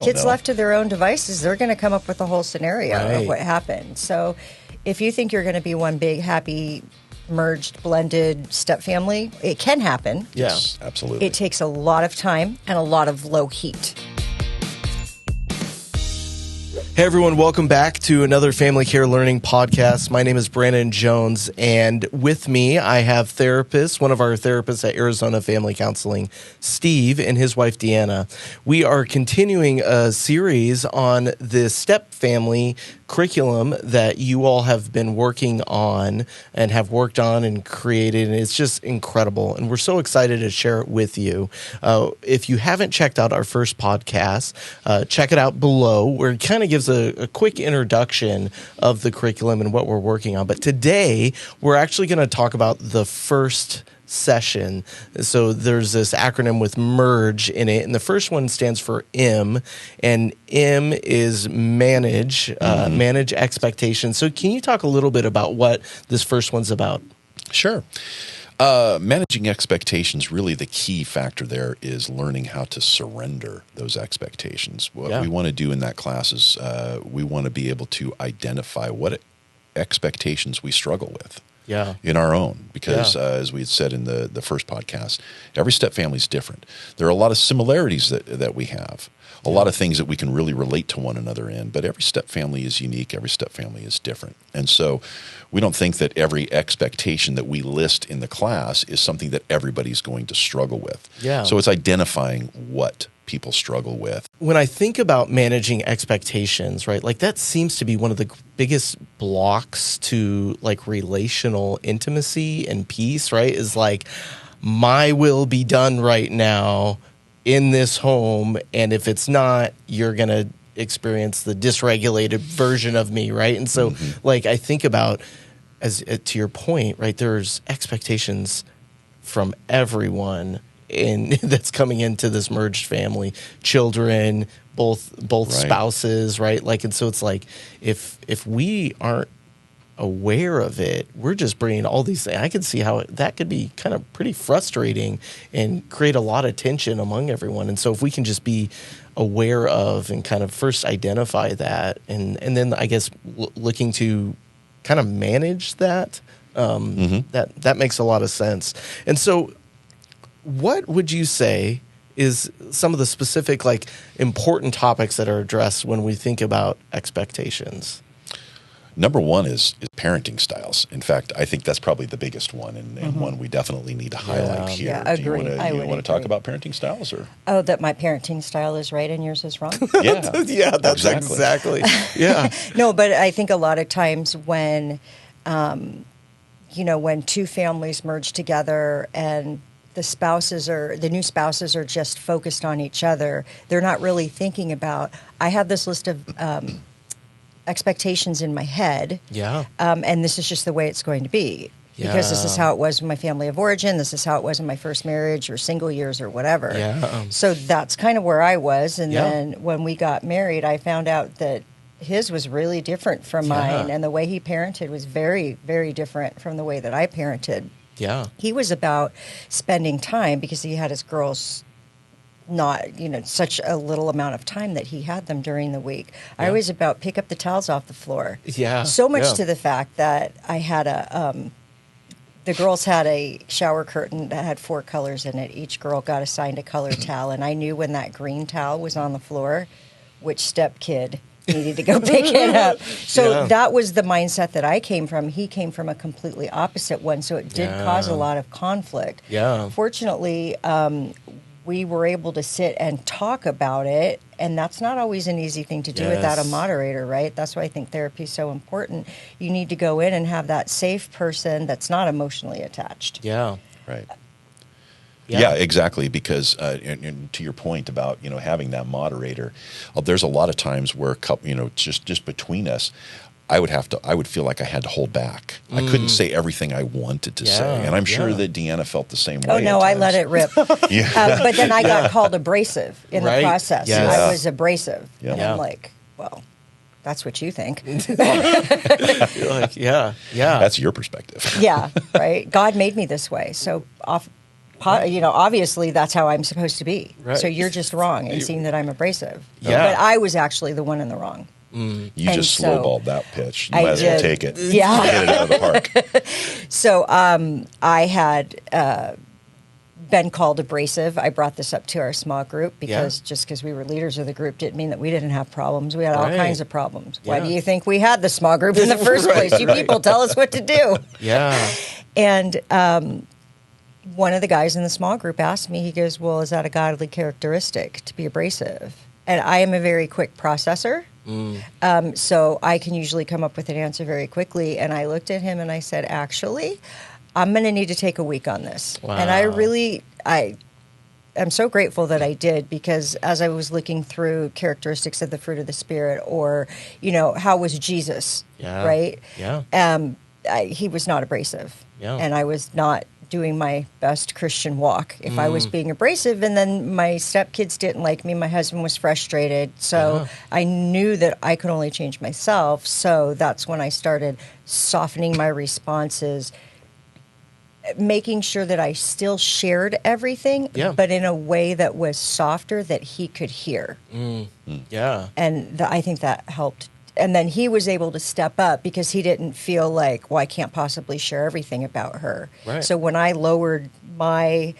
Kids left to their own devices, they're going to come up with the whole scenario of what happened. So if you think you're going to be one big, happy, merged, blended step family, it can happen. Yes, absolutely. It takes a lot of time and a lot of low heat. Hey everyone, welcome back to another Family Care Learning podcast. My name is Brandon Jones, and with me I have one of our therapists at Arizona Family Counseling, Steve, and his wife Deanna. We are continuing a series on the step family curriculum that you all have been working on and have worked on and created, and it's just incredible, and we're so excited to share it with you. If you haven't checked out our first podcast, check it out below, where it kind of gives a quick introduction of the curriculum and what we're working on. But today, we're actually going to talk about the first session. So there's this acronym with MERGE in it, and the first one stands for M, and M is manage expectations. So can you talk a little bit about what this first one's about? Sure. Managing expectations, really the key factor there is learning how to surrender those expectations. What we want to do in that class is we want to be able to identify what expectations we struggle with. In our own, because as we had said in the first podcast, every step family is different. There are a lot of similarities that we have, a lot of things that we can really relate to one another in, but every step family is unique, every step family is different. And so we don't think that every expectation that we list in the class is something that everybody's going to struggle with. So it's identifying what people struggle with. When I think about managing expectations, right, like that seems to be one of the biggest blocks to like relational intimacy and peace, right? Is like, my will be done right now in this home, and if it's not, you're going to experience the dysregulated version of me, right? And so like I think about, as to your point, right, there's expectations from everyone that's coming into this merged family, children, both spouses, right? Like, and so it's like, if we aren't aware of it, we're just bringing all these things. I can see how that could be kind of pretty frustrating and create a lot of tension among everyone. And so if we can just be aware of and kind of first identify that, and then I guess looking to kind of manage that, that makes a lot of sense. And so what would you say is some of the specific, like, important topics that are addressed when we think about expectations? Number one is parenting styles. In fact, I think that's probably the biggest one, and one we definitely need to highlight here. Yeah, agree. Do you want to talk about parenting styles? Or? Oh, that my parenting style is right and yours is wrong? That's exactly. No, but I think a lot of times when, when two families merge together and the new spouses are just focused on each other, they're not really thinking about, I have this list of expectations in my head, and this is just the way it's going to be, because this is how it was in my family of origin, this is how it was in my first marriage or single years or whatever. So that's kind of where I was, and then when we got married, I found out that his was really different from mine, and the way he parented was very, very different from the way that I parented. He was about spending time, because he had his girls not, such a little amount of time that he had them during the week. I was about pick up the towels off the floor. So much to the fact that I had the girls had a shower curtain that had 4 colors in it. Each girl got assigned a colored towel, and I knew when that green towel was on the floor, which step kid needed to go pick it up. So that was the mindset that I came from. He came from a completely opposite one, so it did cause a lot of conflict. Fortunately, we were able to sit and talk about it, and that's not always an easy thing to do without a moderator, right? That's why I think therapy is so important. You need to go in and have that safe person that's not emotionally attached. Yeah, exactly. Because and to your point about having that moderator, there's a lot of times where just between us, I would feel like I had to hold back. I couldn't say everything I wanted to say, and I'm sure that Deanna felt the same way. Oh no, I let it rip. But then I got called abrasive in the process. I was abrasive, and I'm like, well, that's what you think. You're like, that's your perspective. Right. God made me this way, so obviously that's how I'm supposed to be. Right. So you're just wrong in seeing that I'm abrasive. Yeah. But I was actually the one in the wrong. You just slowballed that pitch. You might as well take it. Yeah. Get it out of the park. So I had been called abrasive. I brought this up to our small group because just because we were leaders of the group didn't mean that we didn't have problems. We had all kinds of problems. Why do you think we had the small group in the first place? You people tell us what to do. Yeah. And one of the guys in the small group asked me, he goes, well, is that a godly characteristic to be abrasive? And I am a very quick processor. So I can usually come up with an answer very quickly. And I looked at him and I said, actually, I'm going to need to take a week on this. Wow. And I'm so grateful that I did, because as I was looking through characteristics of the fruit of the Spirit, or, how was Jesus, right? Yeah. He was not abrasive. Yeah. And I was not doing my best Christian walk if I was being abrasive. And then my stepkids didn't like me. My husband was frustrated. So I knew that I could only change myself. So that's when I started softening my responses, making sure that I still shared everything, but in a way that was softer that he could hear. Yeah. And I think that helped. And then he was able to step up because he didn't feel like, well, I can't possibly share everything about her. Right. So when I lowered my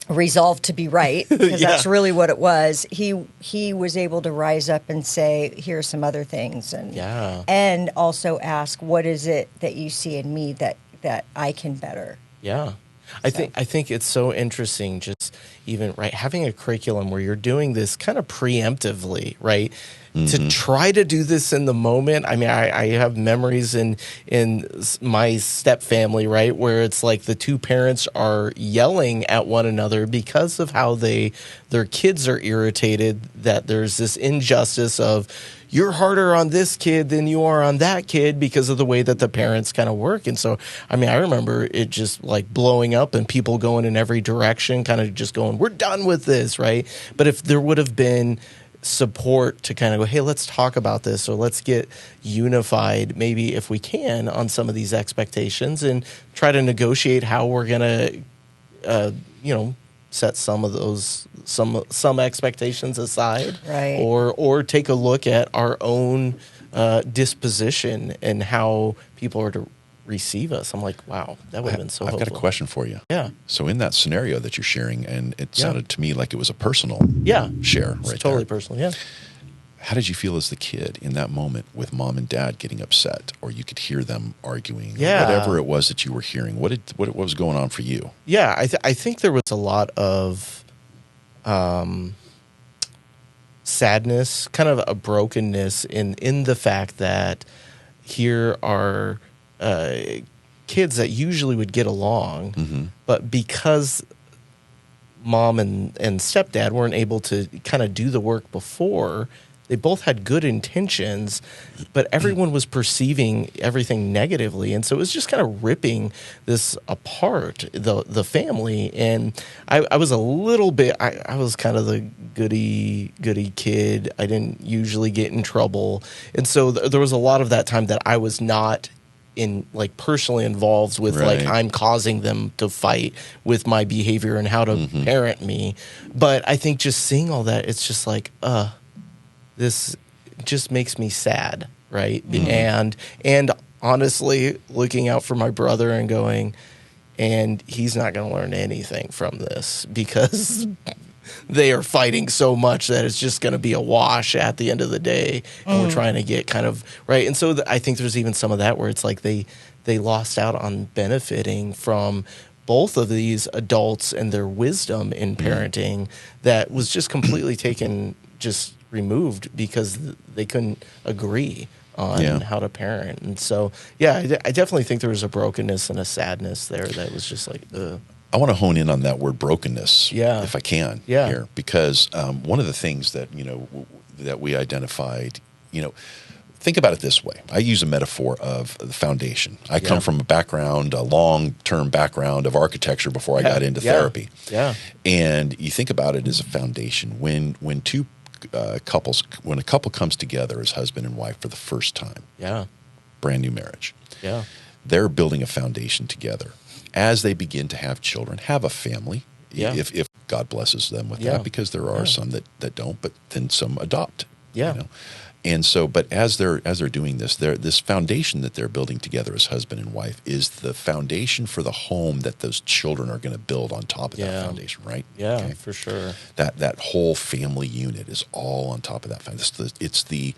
resolve to be right, because that's really what it was, he was able to rise up and say, here's some other things. And also ask, what is it that you see in me that I can better? Yeah. I think it's so interesting, just even having a curriculum where you're doing this kind of preemptively, right? To try to do this in the moment. I mean, I have memories in my step family, right, where it's like the two parents are yelling at one another because of how their kids are irritated, that there's this injustice of, you're harder on this kid than you are on that kid, because of the way that the parents kind of work. And so, I mean, I remember it just like blowing up and people going in every direction, kind of just going, we're done with this, right? But if there would have been support to kind of go, hey, let's talk about this, or let's get unified, maybe if we can, on some of these expectations, and try to negotiate how we're going to, set some of those some expectations aside, right? Or take a look at our own disposition and how people are to receive us. I'm like, wow, that would have been so helpful. I've got a question for you. Yeah. So in that scenario that you're sharing, and it sounded to me like it was a personal share, right? It's totally there. personal. Yeah. How did you feel as the kid in that moment with mom and dad getting upset, or you could hear them arguing, whatever it was that you were hearing? What was going on for you? Yeah, I think there was a lot of sadness, kind of a brokenness in the fact that here are kids that usually would get along, but because mom and stepdad weren't able to kind of do the work before, they both had good intentions, but everyone was perceiving everything negatively. And so it was just kind of ripping this apart, the family. And I was a little bit, I was kind of the goody kid. I didn't usually get in trouble. And so there was a lot of that time that I was not personally involved with I'm causing them to fight with my behavior and how to parent me. But I think just seeing all that, it's just like, this just makes me sad, right? And honestly, looking out for my brother and going, and he's not going to learn anything from this, because they are fighting so much that it's just going to be a wash at the end of the day. And we're trying to get kind of right. And so I think there's even some of that where it's like they lost out on benefiting from both of these adults and their wisdom in parenting that was just completely removed because they couldn't agree on how to parent. And so, I definitely think there was a brokenness and a sadness there that was just like, I want to hone in on that word brokenness, if I can, here, because one of the things that, that we identified, think about it this way. I use a metaphor of the foundation. I come from a long-term background of architecture before I got into therapy. Yeah. And you think about it as a foundation. When a couple comes together as husband and wife for the first time, brand new marriage, they're building a foundation together. as they begin to have children, have a family, if God blesses them with that, because there are some that don't, but then some adopt. Yeah. You know? And so, but as they're doing this, this foundation that they're building together as husband and wife is the foundation for the home that those children are going to build on top of that foundation, right? Yeah, for sure. That whole family unit is all on top of that foundation. It's the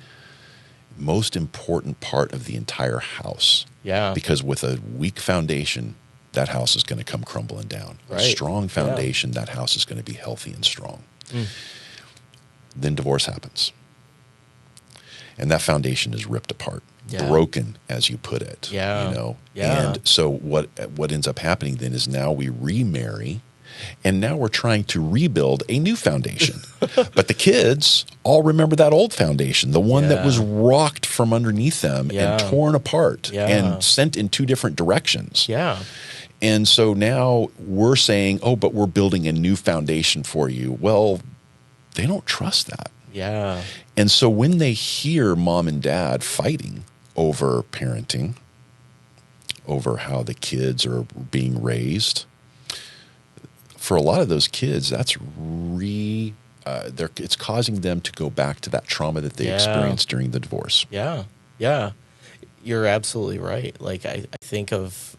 most important part of the entire house. Yeah. Because with a weak foundation, that house is going to come crumbling down. Right. A strong foundation, that house is going to be healthy and strong. Then divorce happens. And that foundation is ripped apart, broken, as you put it. Yeah. You know? And so what ends up happening then is now we remarry, and now we're trying to rebuild a new foundation. But the kids all remember that old foundation, the one that was rocked from underneath them and torn apart and sent in two different directions. Yeah. And so now we're saying, oh, but we're building a new foundation for you. Well, they don't trust that. Yeah. And so when they hear mom and dad fighting over parenting, over how the kids are being raised, for a lot of those kids, that's it's causing them to go back to that trauma that they experienced during the divorce. Yeah. Yeah. You're absolutely right. Like I think of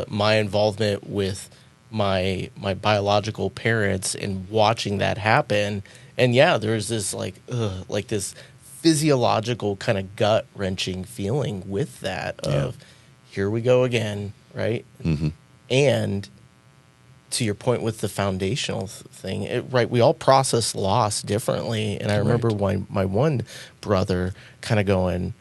my involvement with my biological parents and watching that happen. And there's this like this physiological kind of gut wrenching feeling with that of here we go again, right? Mm-hmm. And to your point with the foundational thing, we all process loss differently. And I remember my one brother kind of going,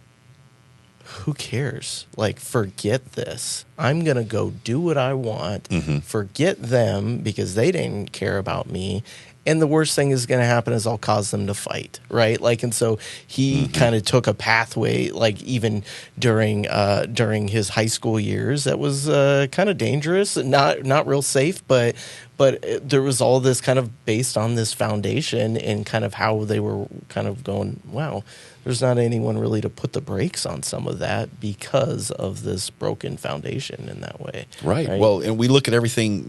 who cares? Like, forget this. I'm going to go do what I want. Mm-hmm. Forget them because they didn't care about me. And the worst thing is going to happen is I'll cause them to fight, right? Like, and so he kind of took a pathway, like even during his high school years, that was kind of dangerous, not real safe, but there was all this kind of based on this foundation and kind of how they were kind of going, wow, there's not anyone really to put the brakes on some of that because of this broken foundation in that way. Right. Well, and we look at everything,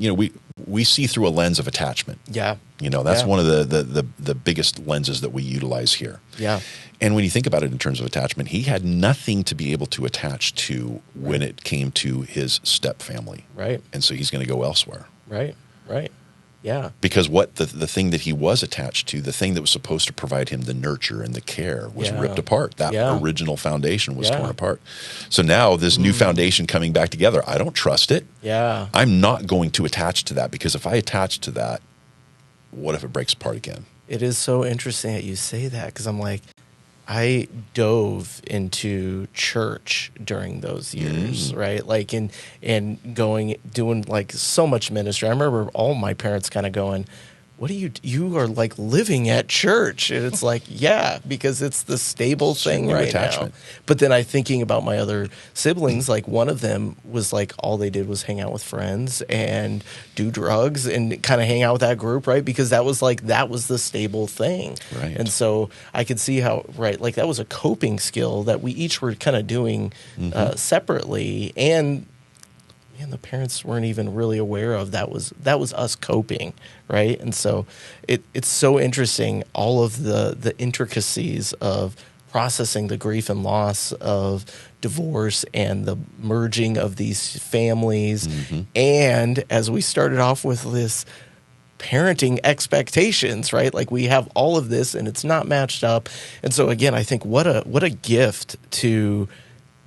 we see through a lens of attachment. Yeah. That's one of the biggest lenses that we utilize here. Yeah. And when you think about it in terms of attachment, he had nothing to be able to attach to when it came to his step family. Right. And so he's going to go elsewhere. Right. Yeah. Because what the thing that he was attached to, the thing that was supposed to provide him the nurture and the care was ripped apart. That original foundation was torn apart. So now this new foundation coming back together, I don't trust it. Yeah. I'm not going to attach to that because if I attach to that, what if it breaks apart again? It is so interesting that you say that because I'm like, I dove into church during those years, right? Like and doing like so much ministry. I remember all my parents kind of going, what are you are like living at church. And it's like, yeah, because it's the stable thing right now. But then I'm thinking about my other siblings, like one of them was like, all they did was hang out with friends and do drugs and kind of hang out with that group, right? Because that was the stable thing. Right. And so I could see how, like that was a coping skill that we each were kind of doing separately. And the parents weren't even really aware of that was us coping, right? And so it's so interesting, all of the intricacies of processing the grief and loss of divorce and the merging of these families. And as we started off with this parenting expectations, right? Like we have all of this and it's not matched up. And so again, I think what a gift to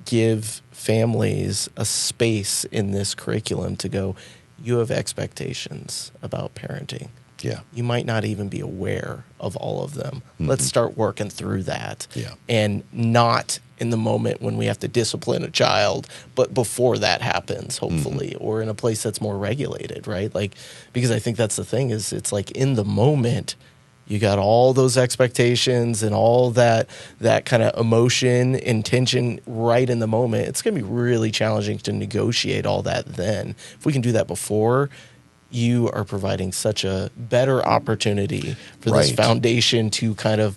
give families a space in this curriculum to go, you have expectations about parenting. Yeah. You might not even be aware of all of them. Let's start working through that. Yeah. And not in the moment when we have to discipline a child, but before that happens, hopefully, or in a place that's more regulated, right? Like, because I think that's the thing is it's like in the moment, you got all those expectations and all that kind of emotion and tension right in the moment. It's going to be really challenging to negotiate all that then. If we can do that before, you are providing such a better opportunity for this foundation to kind of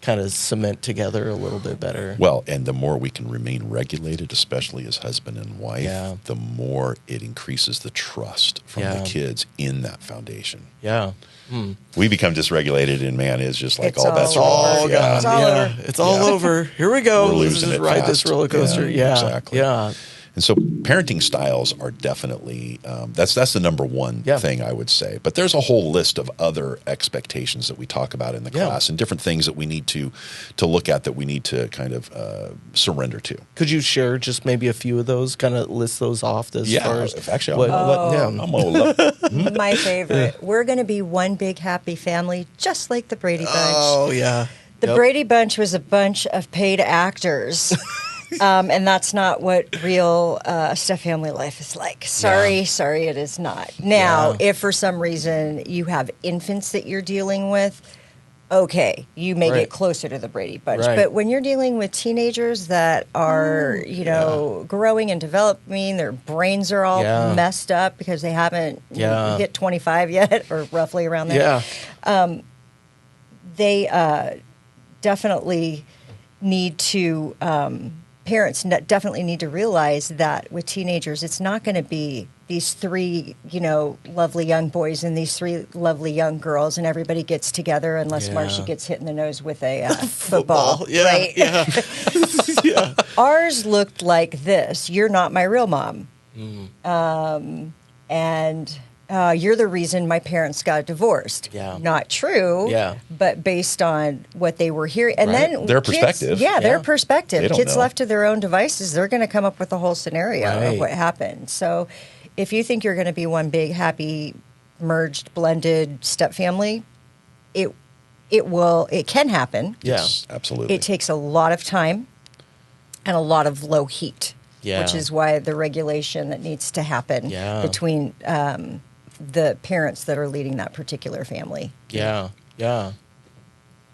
kind of cement together a little bit better. Well, and the more we can remain regulated, especially as husband and wife, the more it increases the trust from the kids in that foundation. Yeah. We become dysregulated, and man, it's just like It's all bets are all off. gone. It's all over. It's all over. Here we go. We're Let's losing just it ride fast. this roller coaster. Yeah. Exactly. Yeah. And so parenting styles are definitely, that's the number one thing I would say. But there's a whole list of other expectations that we talk about in the class and different things that we need to look at, that we need to kind of surrender to. Could you share just maybe a few of those, kind of list those off as far as? Actually, I'm my favorite. We're going to be one big happy family, just like the Brady Bunch. Oh, yeah. The Brady Bunch was a bunch of paid actors. And that's not what real step family life is like. Sorry, it is not. Now, if for some reason you have infants that you're dealing with, okay, you may get closer to the Brady Bunch. Right. But when you're dealing with teenagers that are, growing and developing, their brains are all messed up because they haven't hit 25 yet, or roughly around there. They definitely need to... parents definitely need to realize that with teenagers, it's not going to be these three, lovely young boys and these three lovely young girls, and everybody gets together unless Marcia gets hit in the nose with a football. Right? Yeah. Ours looked like this. You're not my real mom. And you're the reason my parents got divorced. Yeah. Not true. Yeah. But based on what they were hearing. And then their kids, perspective. Their perspective. They don't Kids know. left to their own devices, they're going to come up with the whole scenario of what happened. So if you think you're going to be one big, happy, merged, blended step family, it can happen. Yes, absolutely. It takes a lot of time and a lot of low heat. Which is why the regulation that needs to happen between the parents that are leading that particular family. Yeah.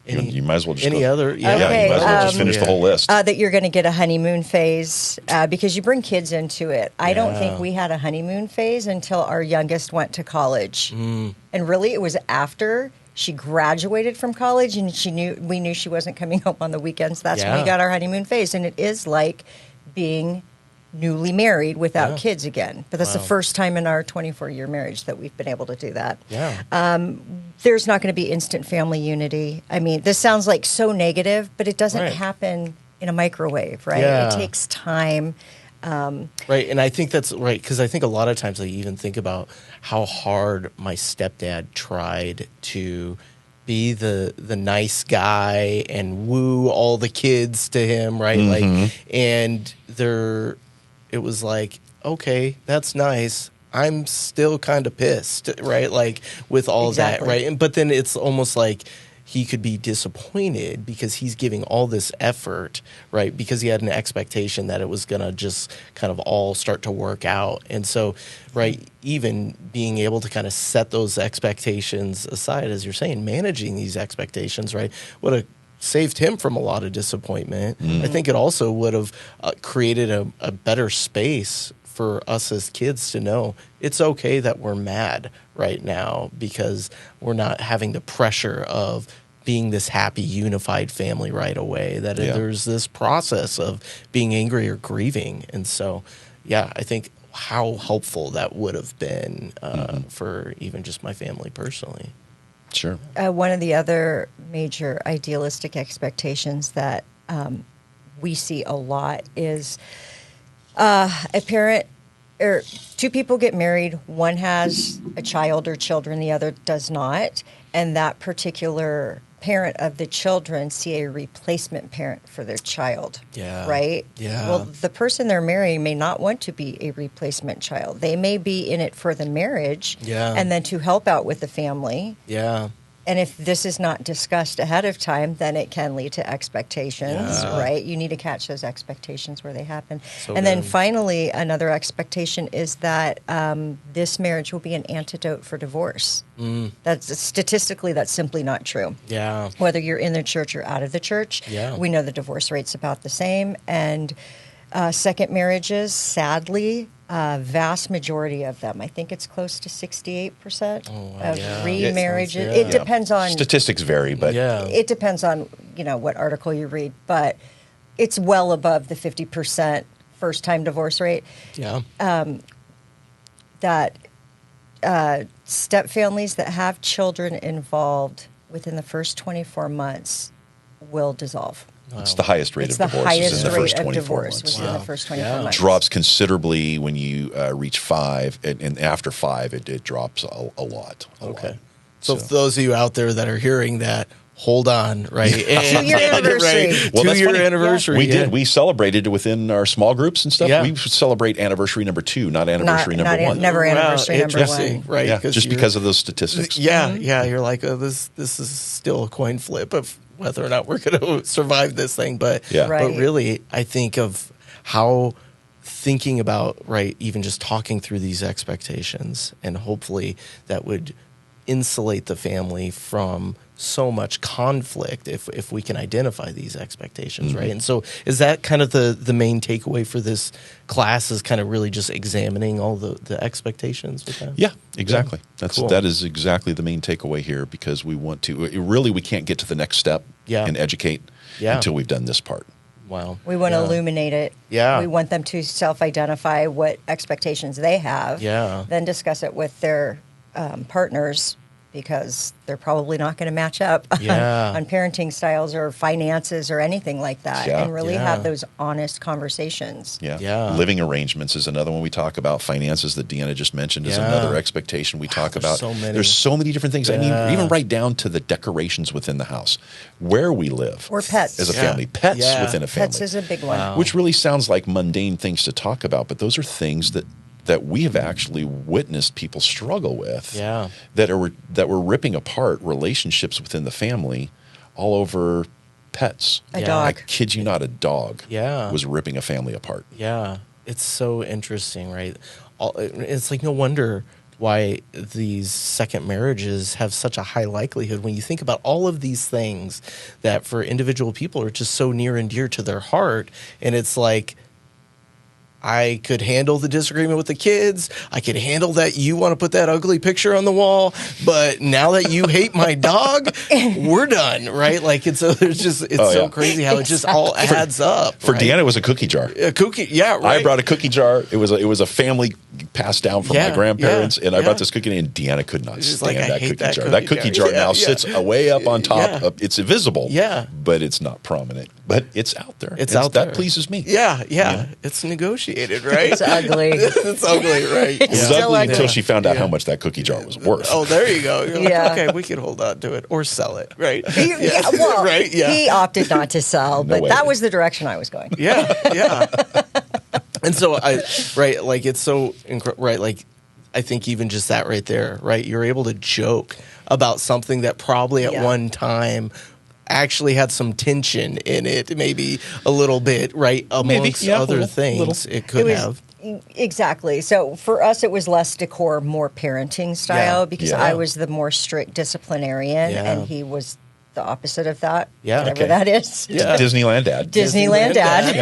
You might as well just any other? you might as well just finish the whole list. That you're going to get a honeymoon phase because you bring kids into it. I don't think we had a honeymoon phase until our youngest went to college, and really it was after she graduated from college and we knew she wasn't coming home on the weekends. That's when we got our honeymoon phase, and it is like being newly married without kids again. But that's the first time in our 24-year marriage that we've been able to do that. There's not going to be instant family unity. I mean, this sounds like so negative, but it doesn't happen in a microwave, right? It takes time. Right, and I think that's right, because I think a lot of times I even think about how hard my stepdad tried to be the nice guy and woo all the kids to him, right? Like, and it was like, okay, that's nice. I'm still kind of pissed, right? Like with all that, right? But then it's almost like he could be disappointed because he's giving all this effort, right? Because he had an expectation that it was going to just kind of all start to work out. And so, right, even being able to kind of set those expectations aside, as you're saying, managing these expectations, right, would have saved him from a lot of disappointment. I think it also would have created a better space for us as kids to know it's okay that we're mad right now because we're not having the pressure of being this happy, unified family right away, that there's this process of being angry or grieving. And so, I think how helpful that would have been for even just my family personally. Sure. One of the other major idealistic expectations that we see a lot is a parent or two people get married, one has a child or children, the other does not, and that particular parent of the children see a replacement parent for their child. Yeah. Right? Yeah. Well, the person they're marrying may not want to be a replacement child. They may be in it for the marriage and then to help out with the family. Yeah. And if this is not discussed ahead of time, then it can lead to expectations, right? You need to catch those expectations where they happen. Then finally, another expectation is that this marriage will be an antidote for divorce. That's statistically, that's simply not true. Yeah. Whether you're in the church or out of the church, we know the divorce rate's about the same. And second marriages, sadly, vast majority of them, I think it's close to 68% of remarriages. It depends on... Statistics vary, but... It depends on what article you read, but it's well above the 50% first-time divorce rate. Yeah. That step families that have children involved within the first 24 months will dissolve. Wow. It's the highest rate of divorces in the first 24 months. Within the first 24 months. Drops considerably when you reach 5, and after 5, it drops a lot. Okay. So for those of you out there that are hearing that, hold on, right? 2-year anniversary. Right. Well, 2-year anniversary. We did. We celebrated within our small groups and stuff. Yeah. We celebrate anniversary number 2, not anniversary number 1. Never anniversary number 1. Right. Yeah, just because of those statistics. Yeah. Yeah. You're like, oh, this is still a coin flip of whether or not we're going to survive this thing. But, but really, I think of how thinking about, even just talking through these expectations, and hopefully that would insulate the family from so much conflict if we can identify these expectations, right? And so is that kind of the main takeaway for this class, is kind of really just examining all the expectations with that? Yeah, exactly. Cool. That is exactly the main takeaway here, because we want to, we can't get to the next step and educate until we've done this part. Wow. We want to illuminate it. Yeah. We want them to self-identify what expectations they have. Yeah. Then discuss it with their partners, because they're probably not going to match up on parenting styles or finances or anything like that, and really have those honest conversations. Yeah. Living arrangements is another one we talk about. Finances that Deanna just mentioned is another expectation we talk about. There's so many different things. I mean, even right down to the decorations within the house, where we live. Or pets. As a family. Pets within a family. Pets is a big one. Wow. Which really sounds like mundane things to talk about, but those are things that we have actually witnessed people struggle with, that were ripping apart relationships within the family all over pets. A dog. I kid you not, a dog was ripping a family apart. Yeah. It's so interesting, right? It's like no wonder why these second marriages have such a high likelihood, when you think about all of these things that for individual people are just so near and dear to their heart. And it's like, I could handle the disagreement with the kids. I could handle that you want to put that ugly picture on the wall, but now that you hate my dog, we're done, right? Like it's so crazy how it just all adds up. For Deanna, it was a cookie jar. A cookie, right. I brought a cookie jar. It was a family passed down from my grandparents, and I brought this cookie, and Deanna could not stand that cookie jar. That cookie jar now sits way up on top. It's visible, but it's not prominent. But it's out there. It's out there. That pleases me. Yeah. It's negotiated, right? It's ugly. It's ugly, right? It was ugly until she found out how much that cookie jar was worth. Oh, there you go. You're like, okay, we could hold on to it or sell it, right? He opted not to sell, but that was the direction I was going. Yeah. And so it's so right, like I think even just that right there, right? You're able to joke about something that probably at one time actually had some tension in it, maybe a little bit, right? Amongst other things, it could have. Exactly. So for us, it was less decor, more parenting style, because I was the more strict disciplinarian, and he was the opposite of that. Whatever that is. Disneyland dad. Disneyland dad.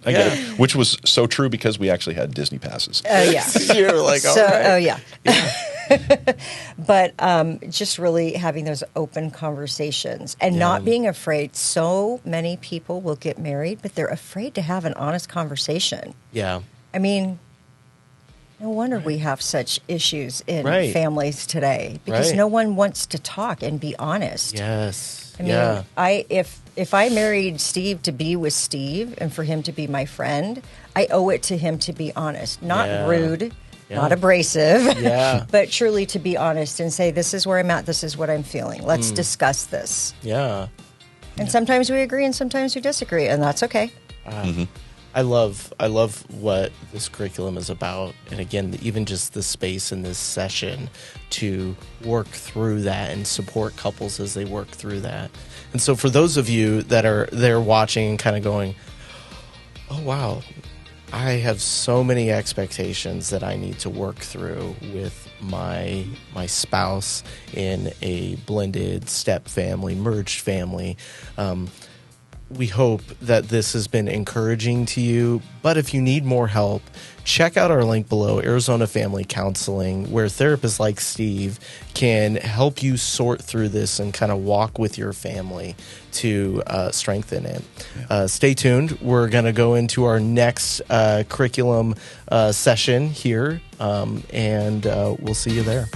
I get it. Which was so true because we actually had Disney passes. Oh, yeah. You're like, all right. Oh, yeah. But just really having those open conversations and not being afraid. So many people will get married, but they're afraid to have an honest conversation. Yeah. I mean, no wonder we have such issues in families today, because no one wants to talk and be honest. Yes. I mean, if I married Steve to be with Steve and for him to be my friend, I owe it to him to be honest, not rude. Not abrasive, but truly to be honest and say, this is where I'm at, this is what I'm feeling. Let's discuss this. And sometimes we agree and sometimes we disagree, and that's okay. I love what this curriculum is about. And again, even just the space in this session to work through that and support couples as they work through that. And so for those of you that are there watching and kind of going, oh, wow, I have so many expectations that I need to work through with my spouse in a blended step family, merged family. we hope that this has been encouraging to you. But if you need more help, check out our link below, Arizona Family Counseling, where therapists like Steve can help you sort through this and kind of walk with your family to strengthen it. Yeah. Stay tuned. We're going to go into our next curriculum session here, and we'll see you there.